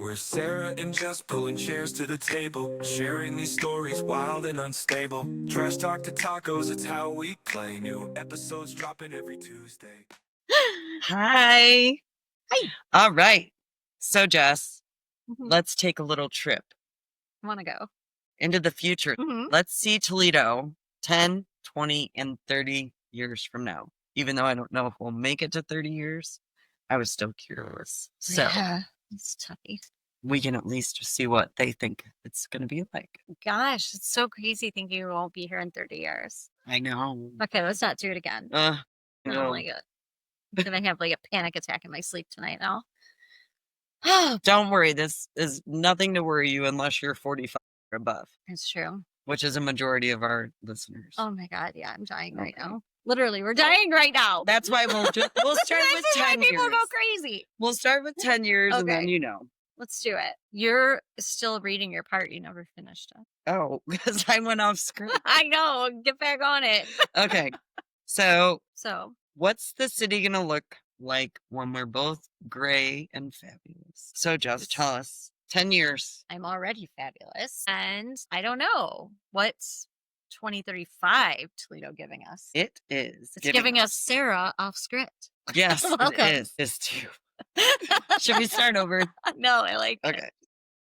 We're Sarah and Jess pulling chairs to the table, sharing these stories wild and unstable. Trash talk to tacos, it's how we play. New episodes dropping every Tuesday. Hi. Hi. All right. So, Jess, Mhm. let's take a little trip I want to go. into the future. Mhm. Let's see Toledo 10, 20, and 30 years from now. Even though I don't know if we'll make it to 30 years, I was still curious. So Yeah, it's tough. we can at least see what they think it's going to be like. Gosh, it's so crazy thinking we won't be here in 30 years. I know. Okay, let's not do it again. I don't No. like it. I'm gonna have like a panic attack in my sleep tonight now. Don't worry. This is nothing to worry you unless you're 45 or above, It's true. which is a majority of our listeners. Oh my God, yeah, I'm dying right Okay. now. Literally, we're dying right now. That's why we'll start with This is why 10 people years. go crazy. We'll start with 10 years and then Okay. Let's do it. You're still reading your part. You never finished it. Oh, because I went off script. I know. Get back on it. Okay. So So, what's the city going to look like when we're both gray and fabulous? So just tell us 10 years. I'm already fabulous. And I don't know. What's 2035 Toledo giving us? It is. It's giving us Sarah off script. Yes, Welcome. it is. It's too. Should we start over? No, I like it.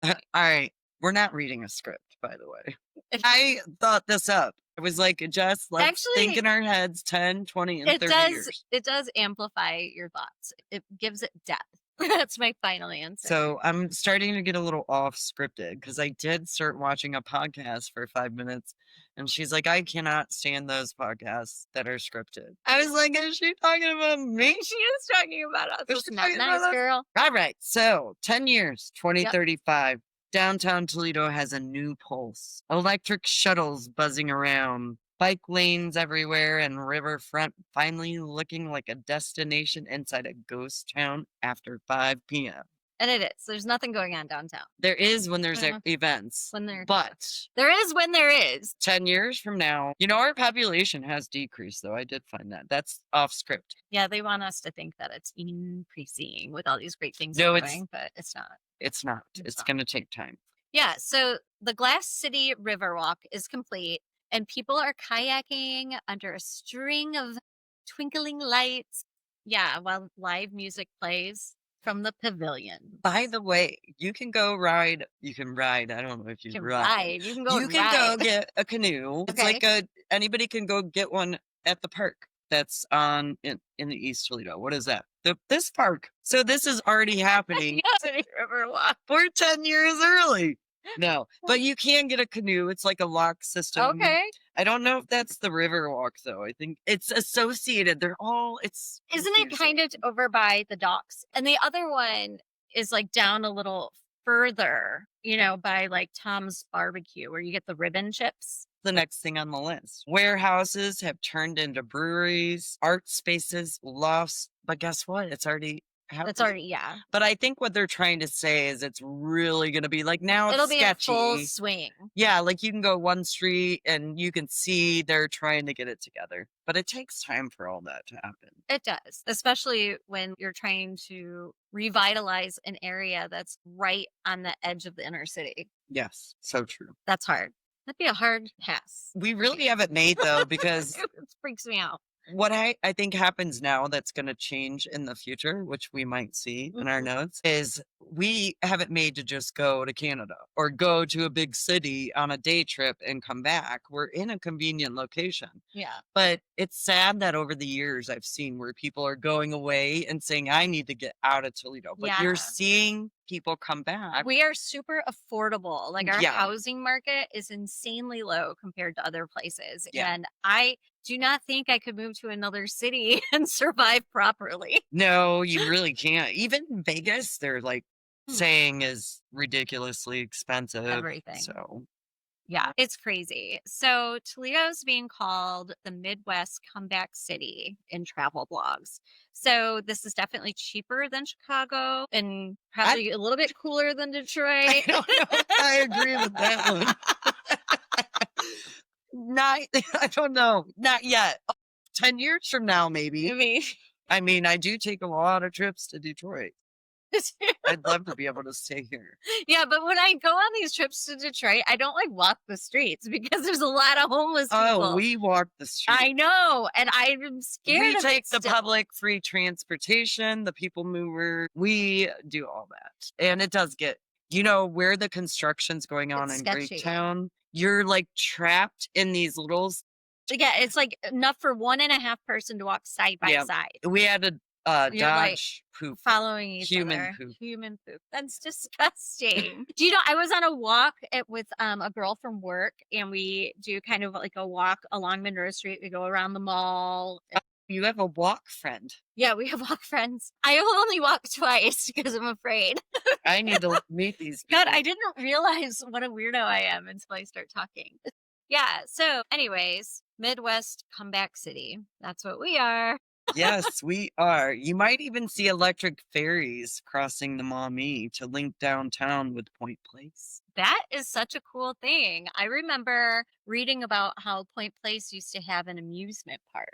Okay. All right. We're not reading a script, by the way. I thought this up. I was like, Jess, let's Actually, think in our heads 10, 20, and 30 years. It does amplify your thoughts. It gives it depth. That's my final answer. So I'm starting to get a little off scripted because I did start watching a podcast for 5 minutes and she's like, I cannot stand those podcasts that are scripted. I was like, is she talking about me? She is talking about us. Is It's she not talking nice, about us? girl. All right. So 10 years, 2035. Downtown Toledo has a new pulse. Electric shuttles buzzing around, bike lanes everywhere, and riverfront finally looking like a destination inside a ghost town after 5 p.m. And it is. There's nothing going on downtown. There is when there's Uh-huh. events, When there, but there is when there is. 10 years from now, our population has decreased, though. I did find that. That's off script. Yeah, they want us to think that it's increasing with all these great things No, we're it's- doing, but it's not. It's not. It's It's not. going to take time. Yeah, so the Glass City Riverwalk is complete, and people are kayaking under a string of twinkling lights. Yeah, while live music plays from the pavilion. By the way, you can go ride. You can ride. I don't know if you You can ride. ride. You can go. You can go get a canoe. It's Okay. like anybody can go get one at the park that's in the East Toledo. What is that? This park. So this is already happening. City Riverwalk. We're 10 years early. No, but you can get a canoe. It's like a lock system. Okay. I don't know if that's the Riverwalk though. I think it's associated. They're all. It's Isn't it kind of over by the docks? And the other one is like down a little further, by like Tom's Barbecue where you get the ribbon chips. the next thing on the list? Warehouses have turned into breweries, art spaces, lofts. But guess what? It's already happening. It's already, yeah. But I think what they're trying to say is it's really going to be like now it's It'll be sketchy. in full swing. Yeah, like you can go one street and you can see they're trying to get it together. But it takes time for all that to happen. It does, especially when you're trying to revitalize an area that's right on the edge of the inner city. Yes, so true. That's hard. That'd be a hard pass. We really have it made though, because It freaks me out. what I think happens now that's going to change in the future, which we might see in our notes, is we have it made to just go to Canada or go to a big city on a day trip and come back. We're in a convenient location. Yeah. But it's sad that over the years I've seen where people are going away and saying, I need to get out of Toledo. But you're Yeah. seeing people come back. We are super affordable. Like our Yeah. housing market is insanely low compared to other places. Yeah. And I do not think I could move to another city and survive properly. No, you really can't. Even Vegas, they're like saying is ridiculously expensive. Everything. So Yeah, it's crazy. So Toledo's being called the Midwest comeback city in travel blogs. So this is definitely cheaper than Chicago and probably a little bit cooler than Detroit. I don't know if I agree with that one. I don't know. Not yet. 10 years from now, maybe. I mean, I mean, I do take a lot of trips to Detroit. I'd love to be able to stay here. Yeah, but when I go on these trips to Detroit, I don't like walk the streets because there's a lot of homeless people. Oh, we walk the street. I know, and I'm scared. We of take it the still. public free transportation, the people mover. We do all that. And it does get, where the construction's going on It's in sketchy. Greektown, you're like trapped in these little. Yeah, it's like enough for 1.5 person to walk side by Yeah. side. We had to You're, like, dodge poop. Following each Human other. poop. Human poop. That's disgusting. Do you know, I was on a walk with a girl from work, and we do kind of like a walk along Monroe Street. We go around the mall. You have a walk friend. Yeah, we have walk friends. I only walk twice because I'm afraid. I need to meet these people. God, I didn't realize what a weirdo I am until I start talking. Yeah, so anyways, Midwest comeback city. That's what we are. Yes, we are. You might even see electric ferries crossing the Maumee to link downtown with Point Place. That is such a cool thing. I remember reading about how Point Place used to have an amusement park.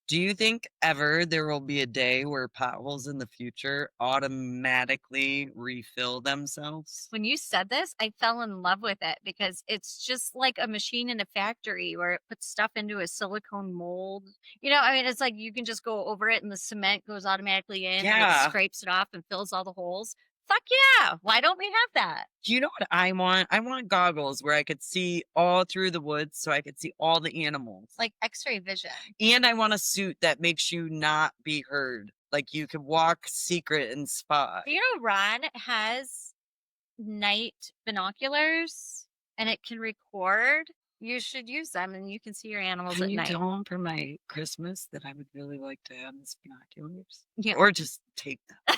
Do you think ever there will be a day where potholes in the future automatically refill themselves? When you said this, I fell in love with it because it's just like a machine in a factory where it puts stuff into a silicone mold. It's like you can just go over it and the cement goes automatically in and Yeah. it scrapes it off and fills all the holes. Fuck yeah. Why don't we have that? Do you know what I want? I want goggles where I could see all through the woods so I could see all the animals. Like X-ray vision. And I want a suit that makes you not be heard. Like you could walk secret and spot. Ron has night binoculars and it can record. You should use them and you can see your animals Can at you night. tell him for my Christmas that I would really like to have his binoculars? Yeah. Or just take them.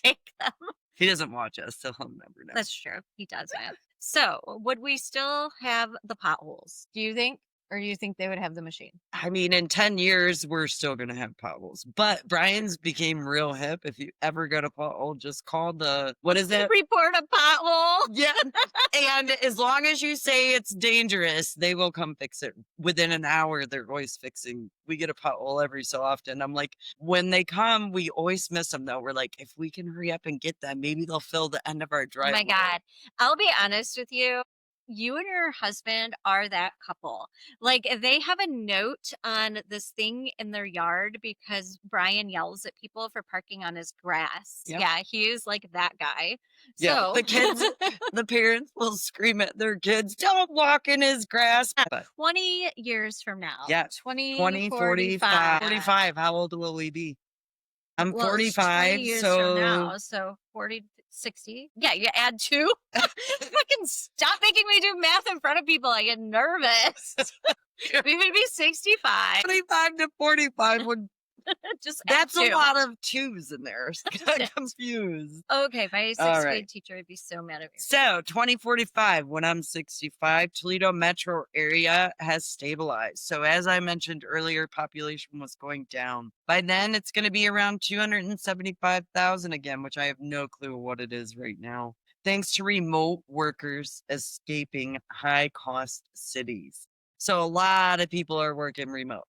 Take them. He doesn't watch us, so he'll never know. That's true. He doesn't. So, would we still have the potholes? Do you think? Or do you think they would have the machine? I mean, in 10 years, we're still going to have potholes. But Brian's became real hip. If you ever get a pothole, just call what is it? Report a pothole. Yeah. And as long as you say it's dangerous, they will come fix it. Within an hour, they're always fixing. We get a pothole every so often. I'm like, when they come, we always miss them, though. We're like, if we can hurry up and get them, maybe they'll fill the end of our driveway. Oh my God. I'll be honest with you. You and your husband are that couple. Like, they have a note on this thing in their yard because Brian yells at people for parking on his grass. Yep. Yeah, he is like that guy. Yeah, So the kids, the parents will scream at their kids, don't walk in his grass. But 20 years from now. yeah, 2045. 45. How old will we be? I'm Well, it's 45, 20 years so from now, so 40, 60. Yeah, you add 2. Fucking stop making me do math in front of people. I get nervous. We would be 65. 25 to 45 would. Just add That's a 2. lot of 2s in there. Got confused. Okay, my 6th All grade right. teacher would be so mad at me. So 2045, when I'm 65, Toledo metro area has stabilized. So as I mentioned earlier, population was going down. By then, it's going to be around 275,000 again, which I have no clue what it is right now. Thanks to remote workers escaping high-cost cities. So a lot of people are working remote,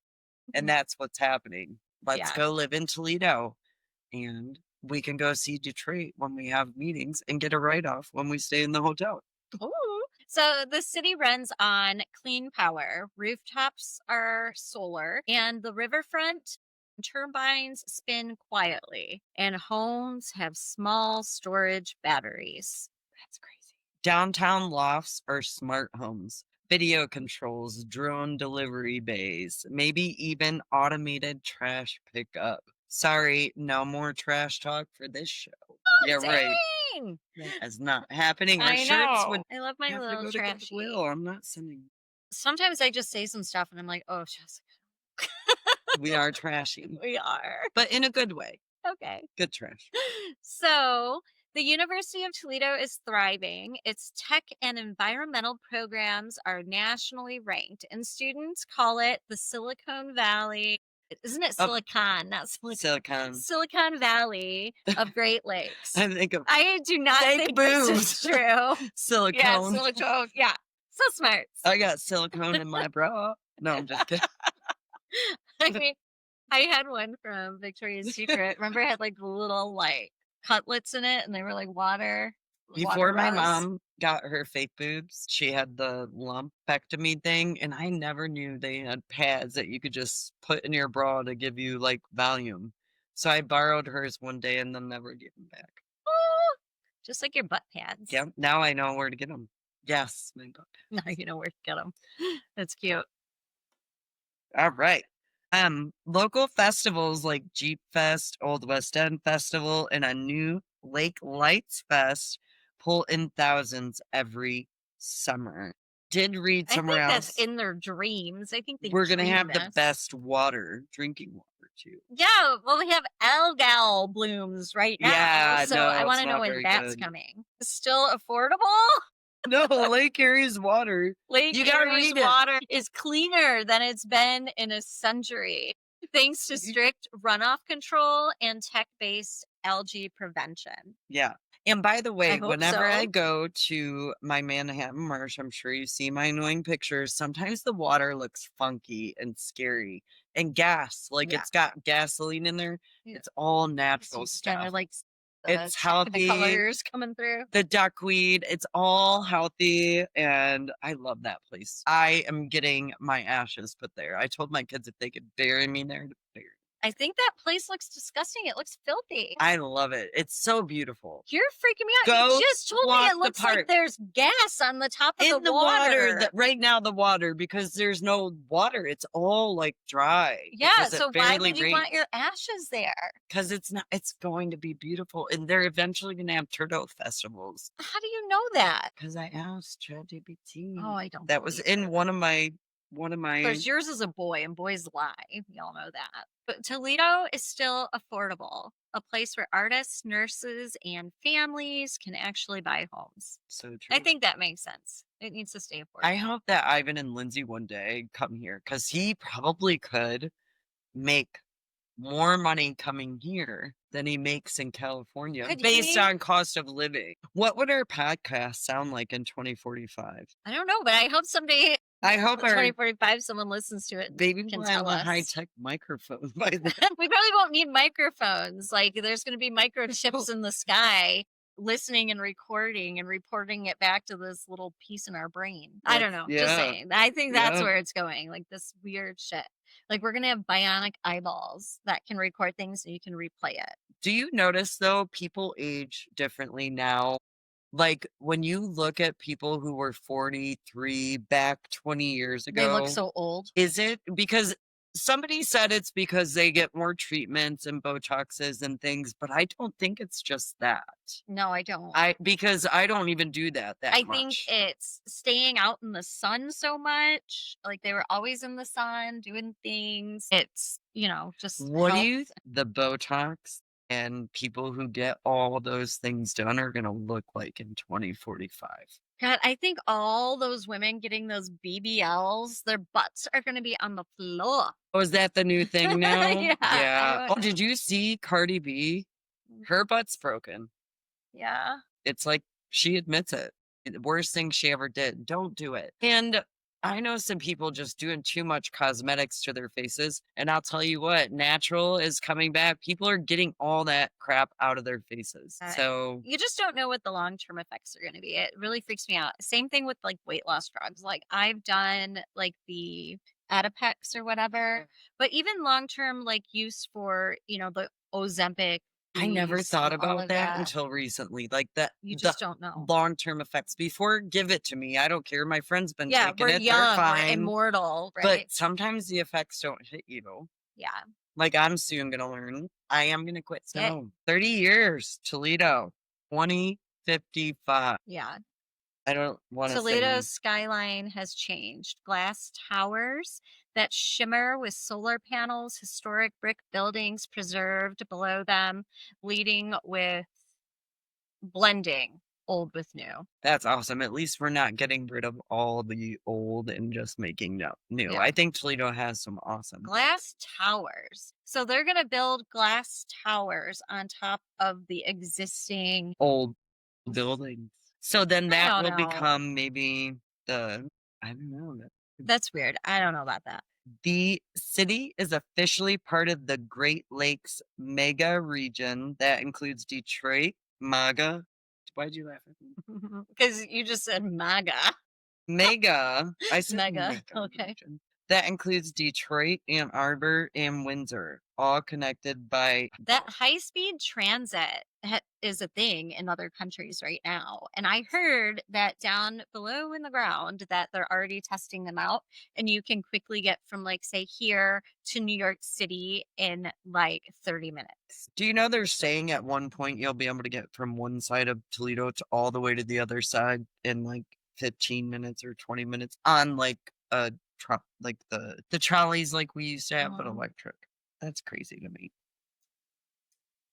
and that's what's happening. Let's Yeah. go live in Toledo, and we can go see Detroit when we have meetings and get a write-off when we stay in the hotel. Ooh. So the city runs on clean power. Rooftops are solar, and the riverfront turbines spin quietly, and homes have small storage batteries. That's crazy. Downtown lofts are smart homes, video controls, drone delivery bays, maybe even automated trash pickup. Sorry, no more trash talk for this show. Yeah, right. Dang! That is not happening. Our I shirts know. would I love my have to little go to trashy. Goodwill. I'm not sending. Sometimes I just say some stuff and I'm like, oh, Jessica. We are trashy, We are. but in a good way. Okay. Good trash. So the University of Toledo is thriving. Its tech and environmental programs are nationally ranked, and students call it the Silicon Valley. Isn't it Silicon? Not Silicon. Silicon. Silicon Valley of Great Lakes. I think of I do not Fake think this is boobs. true. silicone. Yeah, silicone. Yeah. So smart. I got silicone in my bra. No, I'm just kidding. I mean, I had one from Victoria's Secret. Remember, it had like little like cutlets in it, and they were like water Before my bras. mom got her fake boobs, she had the lumpectomy thing, and I never knew they had pads that you could just put in your bra to give you like volume. So I borrowed hers one day and then never gave them back. Oh, just like your butt pads. Yeah, now I know where to get them. Yes, my butt Now you know where to get them. That's cute. All right. Local festivals like Jeep Fest, Old West End Festival, and a new Lake Lights Fest pull in thousands every summer. Did read I think somewhere that's else in their dreams. I think they we're gonna dream have the this. best water, drinking water too. Yeah, well, we have algal blooms right now. Yeah, so no, I want it's to know not when very that's good. coming. Still affordable? No, Lake Erie's water. Lake You gotta Erie's read it. water is cleaner than it's been in a century, thanks to strict runoff control and tech-based algae prevention. Yeah. And by the way, hope whenever I so. go to my Manhattan Marsh, I'm sure you see my annoying pictures. Sometimes the water looks funky and scary and gas, like Yeah. it's got gasoline in there. Yeah. It's all So natural you stuff. kind of like It's the healthy. colors coming through. The duckweed, it's all healthy, and I love that place. I am getting my ashes put there. I told my kids if they could bury me there, to bury me. I think that place looks disgusting. It looks filthy. I love it. It's so beautiful. You're freaking me out. Go You just told me walk it the looks like park. there's gas on the top of In the water, right now, the water, because there's no water. It's all like dry. Yeah, because it so why barely would you want your ashes there? Because it's not, it's going to be beautiful. And they're eventually going to have turtle festivals. How do you know that? Because I asked ChatGPT. Oh, I don't. That was believe in it. one of my. Of course, yours is a boy, and boys lie. We all know that. But Toledo is still affordable, a place where artists, nurses, and families can actually buy homes. So true. I think that makes sense. It needs to stay affordable. I hope that Ivan and Lindsay one day come here because he probably could make more money coming here than he makes in California Could based he? on cost of living. What would our podcast sound like in 2045? I don't know, but I hope someday I hope our 2045 someone listens to it and baby can will tell have a us. high-tech microphone by then. We probably won't need microphones. Like there's going to be microchips in the sky listening and recording and reporting it back to this little piece in our brain. I don't know. Just Yeah. saying. I think that's Yeah. where it's going. Like this weird shit. Like we're going to have bionic eyeballs that can record things so you can replay it. Do you notice though, people age differently now? Like when you look at people who were 43 back 20 years ago, They look so old. is it because somebody said it's because they get more treatments and Botoxes and things, but I don't think it's just that. No, I don't. Because I don't even do that I much. think it's staying out in the sun so much. Like they were always in the sun doing things. It's, just What do health. you the Botox and people who get all those things done are going to look like in 2045? God, I think all those women getting those BBLs, their butts are going to be on the floor. Oh, is that the new thing now? Yeah, I Yeah. don't Oh, did you see Cardi B? Her butt's broken. Yeah. It's like she admits it. The worst thing she ever did. Don't do it. And I know some people just doing too much cosmetics to their faces. And I'll tell you what, natural is coming back. People are getting all that crap out of their faces. So You just don't know what the long-term effects are going to be. It really freaks me out. Same thing with like weight loss drugs. Like I've done like the Adipex or whatever, but even long-term like use for, the Ozempic. I never use thought and all about of that until recently. Like that, You the just don't know. long-term effects. Before, give it to me. I don't care. My friend's been Yeah, taking we're it. young, They're we're fine. immortal, right? But sometimes the effects don't hit you. Yeah. Like I'm soon gonna learn. I am gonna quit. Yeah. So 30 years, Toledo, 2055. Yeah. I don't want to Toledo's skyline has changed. Glass towers that shimmer with solar panels, historic brick buildings preserved below them, blending old with new. That's awesome. At least we're not getting rid of all the old and just making new. Yeah. I think Toledo has some awesome Glass towers. So they're going to build glass towers on top of the existing old buildings. So then that don't will know. become maybe I don't know. That's weird. I don't know about that. The city is officially part of the Great Lakes mega region that includes Detroit, Maga. Why'd you laugh at me? Because you just said MAGA. Mega. I said Mega, mega okay. region. That includes Detroit, Ann Arbor, and Windsor, all connected by That high-speed transit is a thing in other countries right now. And I heard that down below in the ground that they're already testing them out, and you can quickly get from, like, say, here to New York City in like 30 minutes. Do you know they're saying at one point you'll be able to get from one side of Toledo to all the way to the other side in like 15 minutes or 20 minutes on like a truck, like the trolleys like we used to have, but Oh. electric. That's crazy to me.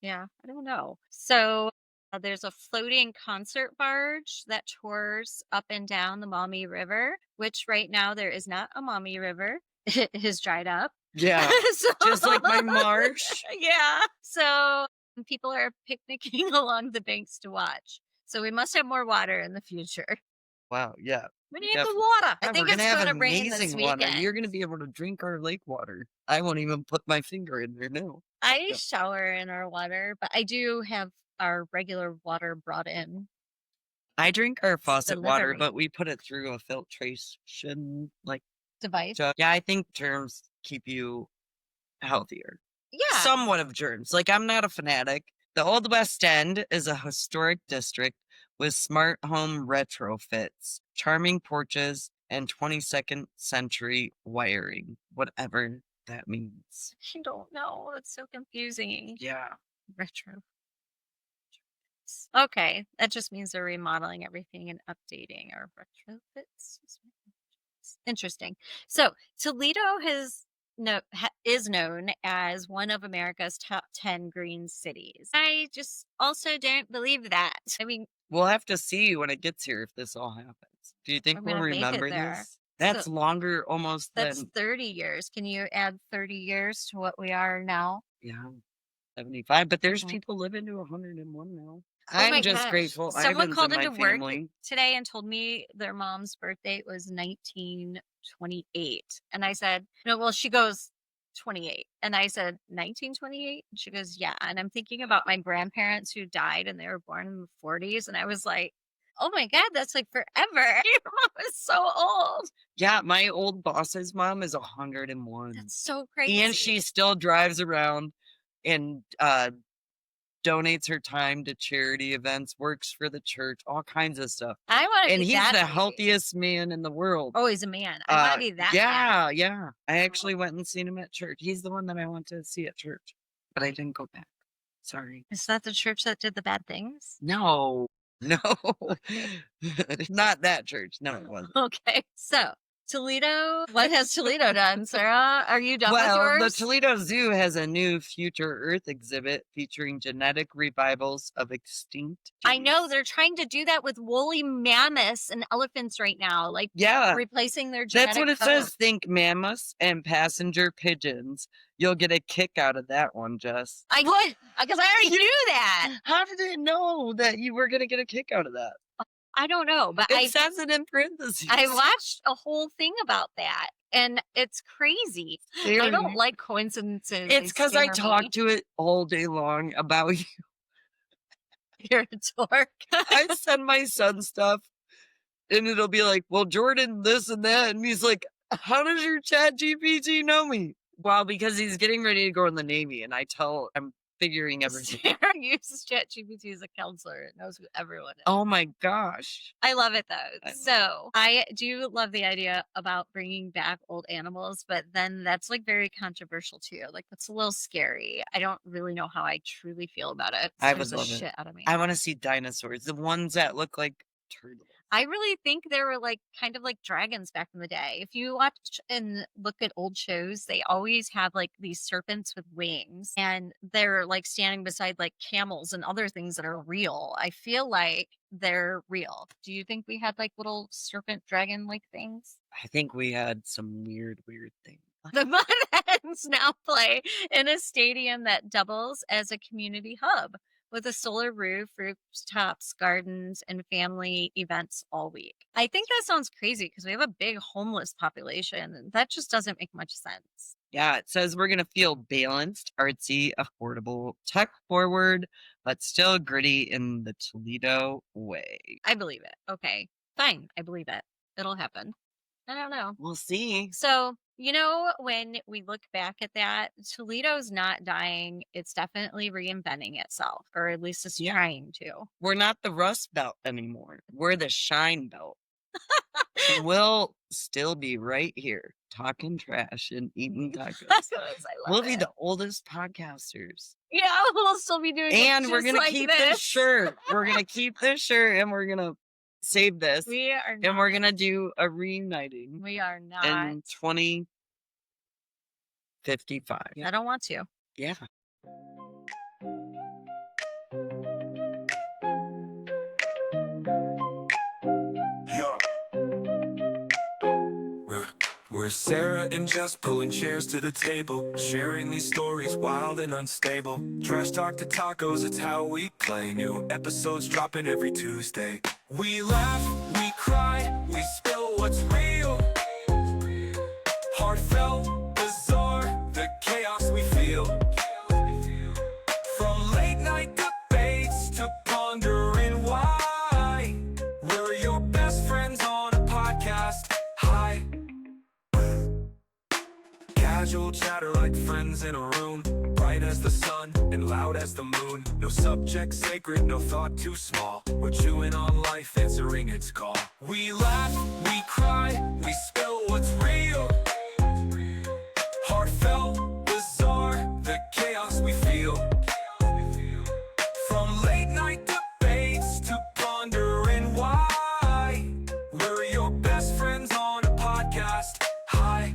Yeah, I don't know. So there's a floating concert barge that tours up and down the Maumee River, which right now there is not a Maumee River. It has dried up. Yeah, So- just like my marsh. Yeah. So people are picnicking along the banks to watch. So we must have more water in the future. Wow, yeah. We We need the definitely- water. I Yeah, think we're it's gonna have going to rain this amazing water. weekend. You're gonna be able to drink our lake water. I won't even put my finger in there now. I Yeah. shower in our water, but I do have our regular water brought in. I drink our faucet water, delivery. but we put it through a filtration like Device. jug. Yeah, I think germs keep you healthier. Yeah. Somewhat of germs. Like, I'm not a fanatic. The Old West End is a historic district with smart home retrofits, charming porches, and 22nd century wiring, whatever that means. I don't know. It's so confusing. Yeah. Retro. Okay, that just means they're remodeling everything and updating our retrofits. Interesting. So Toledo is known as one of America's top 10 green cities. I just also don't believe that. I mean, We'll have to see when it gets here if this all happens. Do you think I'm we'll gonna make it remember there. this? That's So- longer almost that's than 30 years. Can you add 30 years to what we are now? yeah, 75. But there's Mhm. people living to 101 now. Oh my I'm just gosh. grateful. Someone Ivan's called in my into work family. today and told me their mom's birthday was 1928. And I said, no, well, she goes 28. And I said, 1928? And she goes, yeah. And I'm thinking about my grandparents who died and they were born in the 40s. And I was like, oh my God, that's like forever. Your mom is so old. Yeah, my old boss's mom is 101. That's so crazy. And she still drives around and donates her time to charity events, works for the church, all kinds of stuff. I want to And be he's that the age. healthiest man in the world. Oh, he's a man. I want to be that man. Yeah. I actually went and seen him at church. He's the one that I went to see at church, but I didn't go back. Sorry. Is that the church that did the bad things? No, not that church. No, it wasn't. Okay. So Toledo, what has Toledo done, Sarah? Are you done with Well, the yours? Toledo Zoo has a new Future Earth exhibit featuring genetic revivals of extinct. I know geese. they're trying to do that with woolly mammoths and elephants right now, like Yeah, replacing their genetic that's what it code. says. Think mammoths and passenger pigeons. You'll get a kick out of that one, Jess. I would, because I already knew that. How did it know that you were going to get a kick out of that? I don't know, but It says it in parentheses. I watched a whole thing about that, and it's crazy. I Seriously. don't like coincidences. It's because I talk talked to it all day long about you. You're a dork. I send my son stuff, and it'll be like, well, Jordan, this and that. And he's like, how does your chat GPT know me? Well, because he's getting ready to go in the Navy, and I'm figuring everything. Sarah uses ChatGPT as a counselor. It knows who everyone is. Oh my gosh. I love it I though. love So I do love the idea about bringing back old animals, but then that's like very controversial too. Like that's a little scary. I don't really know how I truly feel about it. I Scares would the love it. shit out of me. I want to see dinosaurs, the ones that look like turtles. I really think they were like kind of like dragons back in the day. If you watch and look at old shows, they always have like these serpents with wings and they're like standing beside like camels and other things that are real. I feel like they're real. Do you think we had like little serpent dragon like things? I think we had some weird things. The Mudhens now play in a stadium that doubles as a community hub. with a solar roof, rooftops, gardens, and family events all week. I think that sounds crazy because we have a big homeless population, and that just doesn't make much sense. Yeah, it says we're going to feel balanced, artsy, affordable, tech forward, but still gritty in the Toledo way. I believe it. Okay, fine. I believe it. It'll happen. I don't know. We'll see. So, when we look back at that, Toledo's not dying. It's definitely reinventing itself, or at least it's trying to. We're not the Rust Belt anymore. We're the Shine Belt. And we'll still be right here talking trash and eating tacos. We'll be the oldest podcasters. Yeah, we'll still be doing it. And we're just going to like keep this. this shirt. We're going to keep this shirt and we're going to save this. We are not. And we're going to do a reuniting We are not. in 2055. I don't want to. Yeah. We're Sarah and Jess pulling chairs to the table, sharing these stories wild and unstable. Trash talk to tacos, it's how we play. New episodes dropping every Tuesday. We laugh, we cry, we spill what's real. Heartfelt, bizarre, the chaos we feel. From late night debates to pondering why. We're your best friends on a podcast. Hi. Casual chatter like friends in a room, bright as the sun and loud as the moon. No subject sacred, no thought too small. We're chewing on life, answering its call. We laugh, we cry, we spill what's real. Heartfelt, bizarre, the chaos we feel. From late night debates to pondering why. We're your best friends on a podcast. Hi.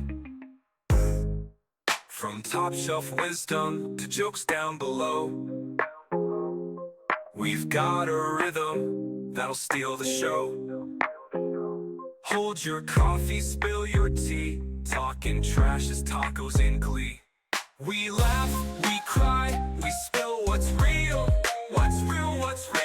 From top shelf wisdom to jokes down below, we've got a rhythm that'll steal the show. Hold your coffee, spill your tea, talking trash as tacos in glee. We laugh, we cry, we spill what's real, what's real, what's real.